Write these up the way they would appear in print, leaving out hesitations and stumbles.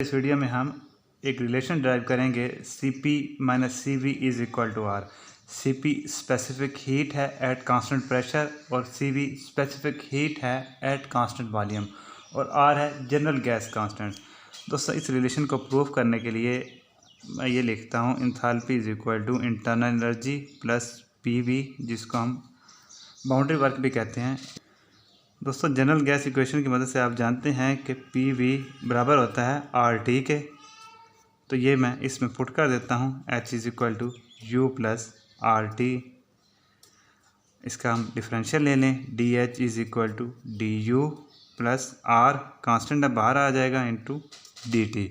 इस वीडियो में हम एक रिलेशन ड्राइव करेंगे Cp minus Cv is equal to R. Cp specific heat है एट कांस्टेंट प्रेशर और Cv स्पेसिफिक हीट है एट कांस्टेंट वॉल्यूम और R है जनरल गैस कांस्टेंट। दोस्तों, इस रिलेशन को प्रूव करने के लिए मैं ये लिखता हूँ enthalpy is equal to internal energy plus Pv, जिसको हम बाउंड्री वर्क भी कहते हैं। दोस्तों, जनरल गैस इक्वेशन की मदद से आप जानते हैं कि Pv बराबर होता है RT के। तो ये मैं इसमें पुट कर देता हूँ H is equal to U plus RT। इसका हम डिफरेंशियल ले लें, DH is equal to DU plus R constant अब बाहर आ जाएगा इंटू DT।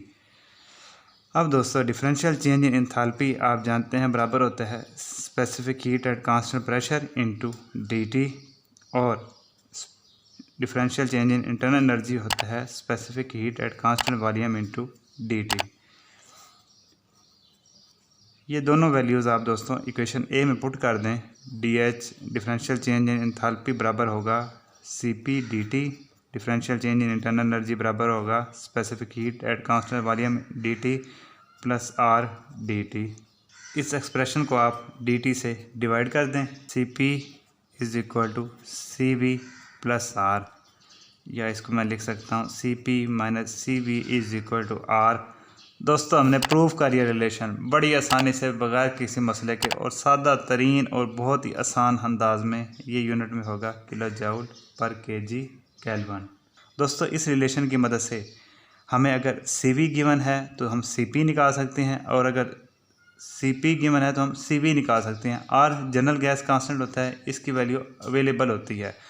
अब दोस्तों, डिफरेंशियल चेंज इन एंथैल्पी आप जानते हैं बराबर होता है specific heat at constant pressure into DT और differential change in internal energy होता है specific heat at constant volume into DT। ये दोनों वैल्यूज़ आप दोस्तों इक्वेशन ए में पुट कर दें। DH differential change in enthalpy बराबर होगा Cp DT, differential change in internal energy बराबर होगा specific heat at constant volume DT plus R DT। इस एक्सप्रेशन को आप DT से डिवाइड कर दें। Cp is equal to Cv plus R, या इसको मैं लिख सकता हूँ Cp minus Cv is equal to R। दोस्तों, हमने प्रूव कर लिया रिलेशन बड़ी आसानी से, बगैर किसी मसले के, और सादा तरीन और बहुत ही आसान अंदाज में। ये यूनिट में होगा किलो जूल पर केजी केल्विन। दोस्तों, इस रिलेशन की मदद से हमें अगर Cv गिवन है तो हम Cp निकाल सकते हैं, और अगर Cp गिवन है तो हम Cv निकाल सकते हैं। R जनरल गैस कांस्टेंट होता है, इसकी वैल्यू अवेलेबल होती है।